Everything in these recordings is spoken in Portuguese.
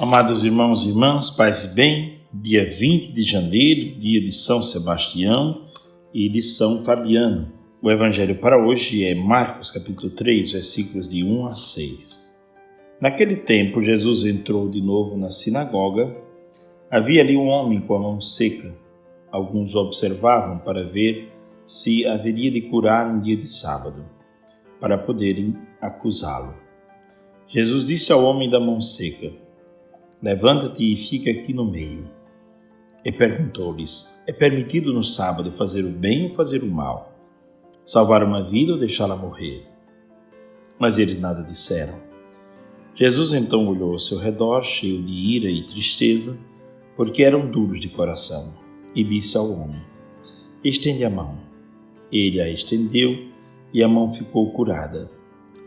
Amados irmãos e irmãs, paz e bem, dia 20 de janeiro, dia de São Sebastião e de São Fabiano. O evangelho para hoje é Marcos capítulo 3, versículos de 1 a 6. Naquele tempo, Jesus entrou de novo na sinagoga. Havia ali um homem com a mão seca. Alguns o observavam para ver se haveria de curar em dia de sábado, para poderem acusá-lo. Jesus disse ao homem da mão seca: "Levanta-te e fica aqui no meio." E perguntou-lhes: "É permitido no sábado fazer o bem ou fazer o mal? Salvar uma vida ou deixá-la morrer?" Mas eles nada disseram. Jesus então olhou ao seu redor, cheio de ira e tristeza, porque eram duros de coração, e disse ao homem: "Estende a mão." Ele a estendeu e a mão ficou curada.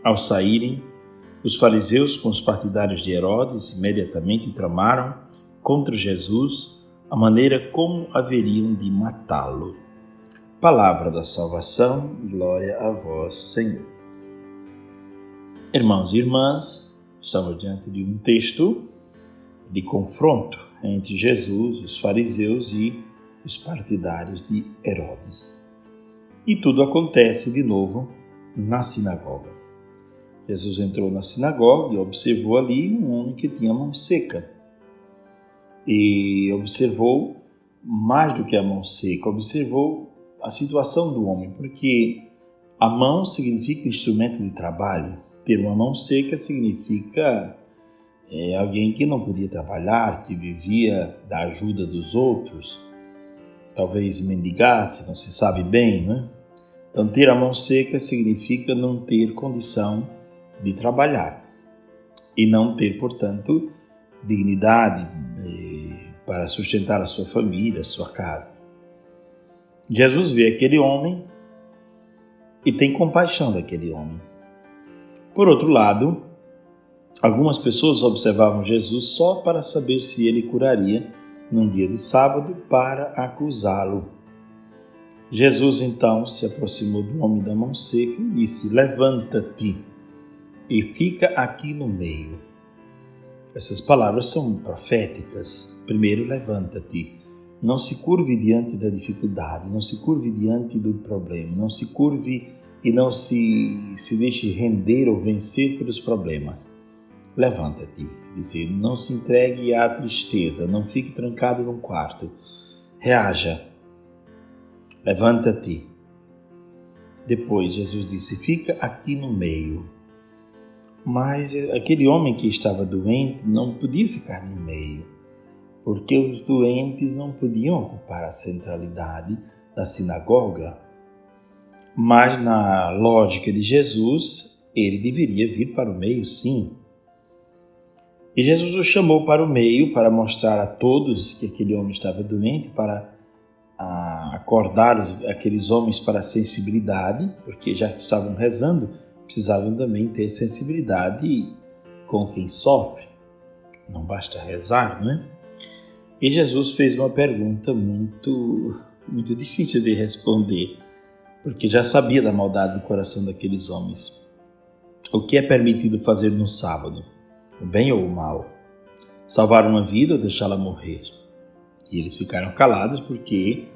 Ao saírem, os fariseus, com os partidários de Herodes, imediatamente tramaram contra Jesus a maneira como haveriam de matá-lo. Palavra da salvação, glória a vós, Senhor. Irmãos e irmãs, estamos diante de um texto de confronto entre Jesus, os fariseus e os partidários de Herodes. E tudo acontece de novo na sinagoga. Jesus entrou na sinagoga e observou ali um homem que tinha a mão seca. E observou, mais do que a mão seca, observou a situação do homem, porque a mão significa instrumento de trabalho. Ter uma mão seca significa alguém que não podia trabalhar, que vivia da ajuda dos outros, talvez mendigasse, não se sabe bem, né? Então, ter a mão seca significa não ter condição de trabalhar e não ter, portanto, dignidade para sustentar a sua família, a sua casa. Jesus vê aquele homem e tem compaixão daquele homem. Por outro lado, algumas pessoas observavam Jesus só para saber se ele curaria num dia de sábado para acusá-lo. Jesus então se aproximou do homem da mão seca e disse: "Levanta-te e fica aqui no meio." Essas palavras são proféticas. Primeiro, levanta-te. Não se curve diante da dificuldade, não se curve diante do problema, não se curve e não se deixe render ou vencer pelos problemas. Levanta-te, dizer, não se entregue à tristeza, não fique trancado num quarto. Reaja. Levanta-te. Depois Jesus disse: "Fica aqui no meio." Mas aquele homem que estava doente não podia ficar no meio, porque os doentes não podiam ocupar a centralidade da sinagoga. Mas na lógica de Jesus, ele deveria vir para o meio, sim. E Jesus o chamou para o meio para mostrar a todos que aquele homem estava doente, para acordar aqueles homens para a sensibilidade, porque já que estavam rezando, precisavam também ter sensibilidade com quem sofre. Não basta rezar, não é? E Jesus fez uma pergunta muito difícil de responder, porque já sabia da maldade do coração daqueles homens. O que é permitido fazer no sábado? O bem ou o mal? Salvar uma vida ou deixá-la morrer? E eles ficaram calados porque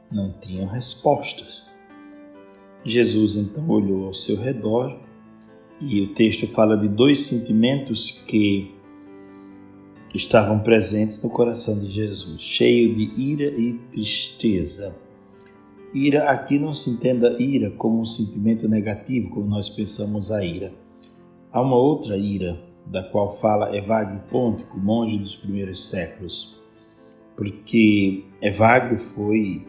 não tinham respostas. Jesus então olhou ao seu redor e o texto fala de dois sentimentos que estavam presentes no coração de Jesus, cheio de ira e tristeza. Ira, aqui não se entenda ira como um sentimento negativo, como nós pensamos a ira. Há uma outra ira, da qual fala Evagrio Pôntico, monge dos primeiros séculos, porque Evagrio foi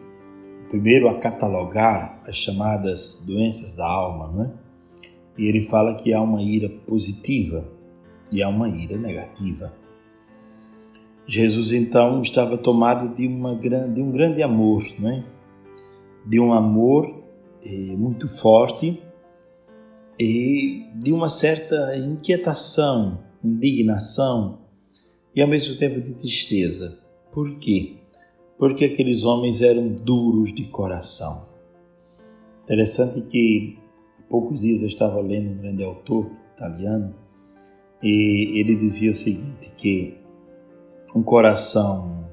o primeiro a catalogar as chamadas doenças da alma, não é? E ele fala que há uma ira positiva e há uma ira negativa. Jesus então estava tomado de um grande amor, não é? De um amor muito forte e de uma certa inquietação, indignação e ao mesmo tempo de tristeza. Por quê? Porque aqueles homens eram duros de coração. Interessante que há poucos dias eu estava lendo um grande autor italiano e ele dizia o seguinte, que Um coração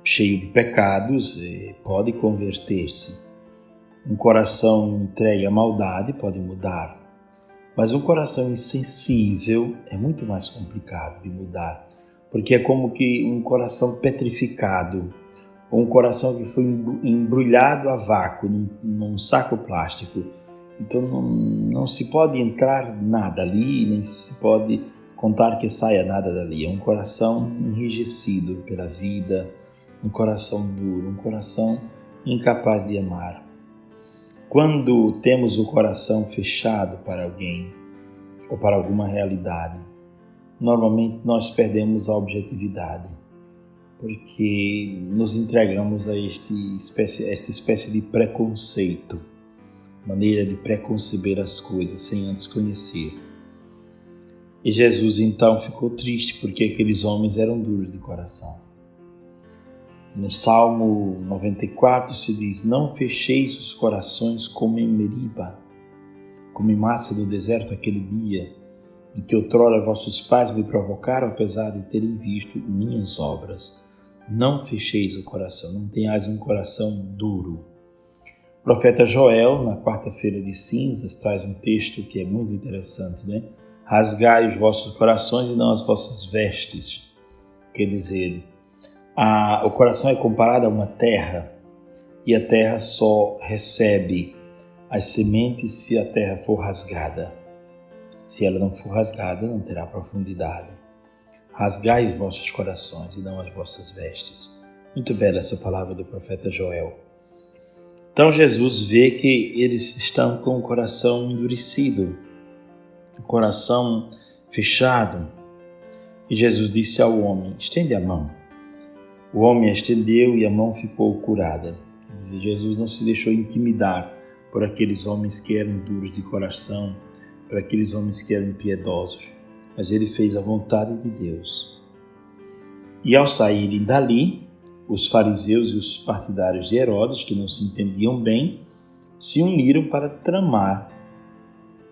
cheio de pecados pode converter-se. Um coração entregue à maldade pode mudar. Mas um coração insensível é muito mais complicado de mudar, porque é como que um coração petrificado, ou um coração que foi embrulhado a vácuo num saco plástico. Então não se pode entrar nada ali, nem se pode contar que saia nada dali. É um coração enrijecido pela vida, um coração duro, um coração incapaz de amar. Quando temos o coração fechado para alguém ou para alguma realidade, normalmente nós perdemos a objetividade, porque nos entregamos a esta espécie de preconceito, maneira de preconceber as coisas sem antes conhecer. E Jesus então ficou triste porque aqueles homens eram duros de coração. No Salmo 94 se diz: não fecheis os corações como em Meriba, como em Massa do deserto aquele dia, em que outrora vossos pais me provocaram, apesar de terem visto minhas obras. Não fecheis o coração, não tenhais um coração duro. O profeta Joel, na quarta-feira de cinzas, traz um texto que é muito interessante, né? Rasgai os vossos corações e não as vossas vestes. Quer dizer, o coração é comparado a uma terra, e a terra só recebe as sementes se a terra for rasgada. Se ela não for rasgada, não terá profundidade. Rasgai os vossos corações e não as vossas vestes. Muito bela essa palavra do profeta Joel. Então Jesus vê que eles estão com o coração endurecido, o coração fechado. E Jesus disse ao homem: estende a mão. O homem a estendeu e a mão ficou curada. Quer dizer, Jesus não se deixou intimidar por aqueles homens que eram duros de coração, por aqueles homens que eram impiedosos, mas ele fez a vontade de Deus. E ao saírem dali, os fariseus e os partidários de Herodes, que não se entendiam bem, se uniram para tramar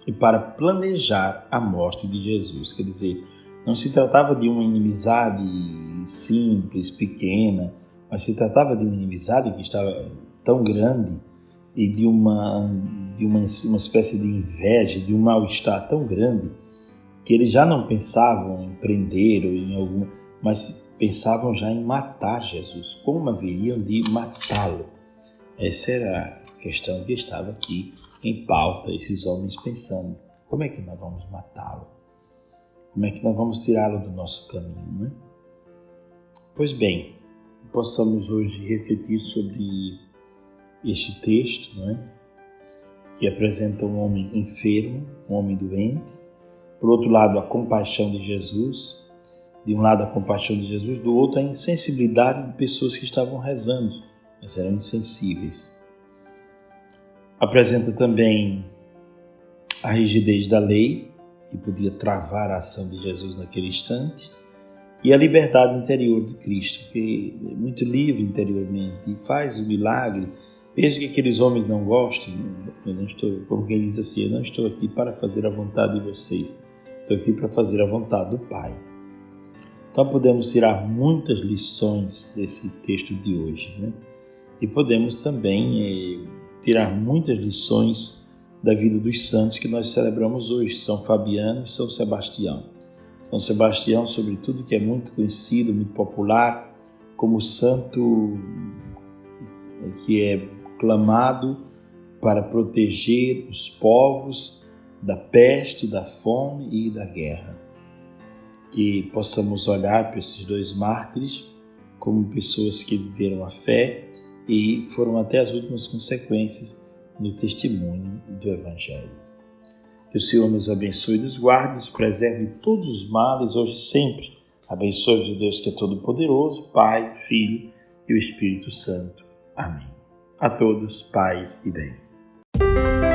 e para planejar a morte de Jesus. Quer dizer, não se tratava de uma inimizade simples, pequena, mas se tratava de uma inimizade que estava tão grande e de uma espécie de inveja, de um mal-estar tão grande, que eles já não pensavam em prender ou em alguma, mas pensavam já em matar Jesus. Como haveriam de matá-lo? Essa era a questão que estava aqui em pauta, esses homens pensando: como é que nós vamos matá-lo? Como é que nós vamos tirá-lo do nosso caminho, né? Pois bem, possamos hoje refletir sobre este texto, não é? Que apresenta um homem enfermo, um homem doente. Por outro lado, a compaixão de Jesus. De um lado, a compaixão de Jesus, do outro, a insensibilidade de pessoas que estavam rezando, mas eram insensíveis. Apresenta também a rigidez da lei, que podia travar a ação de Jesus naquele instante, e a liberdade interior de Cristo, que é muito livre interiormente e faz o milagre. Mesmo que aqueles homens não gostem, eu não estou, como quem diz assim, eu não estou aqui para fazer a vontade de vocês, estou aqui para fazer a vontade do Pai. Então podemos tirar muitas lições desse texto de hoje, né? E podemos também tirar muitas lições da vida dos santos que nós celebramos hoje, São Fabiano e São Sebastião. São Sebastião, sobretudo, que é muito conhecido, muito popular, como santo que é clamado para proteger os povos da peste, da fome e da guerra. Que possamos olhar para esses dois mártires como pessoas que viveram a fé e foram até as últimas consequências no testemunho do Evangelho. Que o Senhor nos abençoe e nos guarde, nos preserve de todos os males, hoje e sempre. Abençoe-vos o Deus que é todo-poderoso, Pai, Filho e o Espírito Santo. Amém. A todos, paz e bem.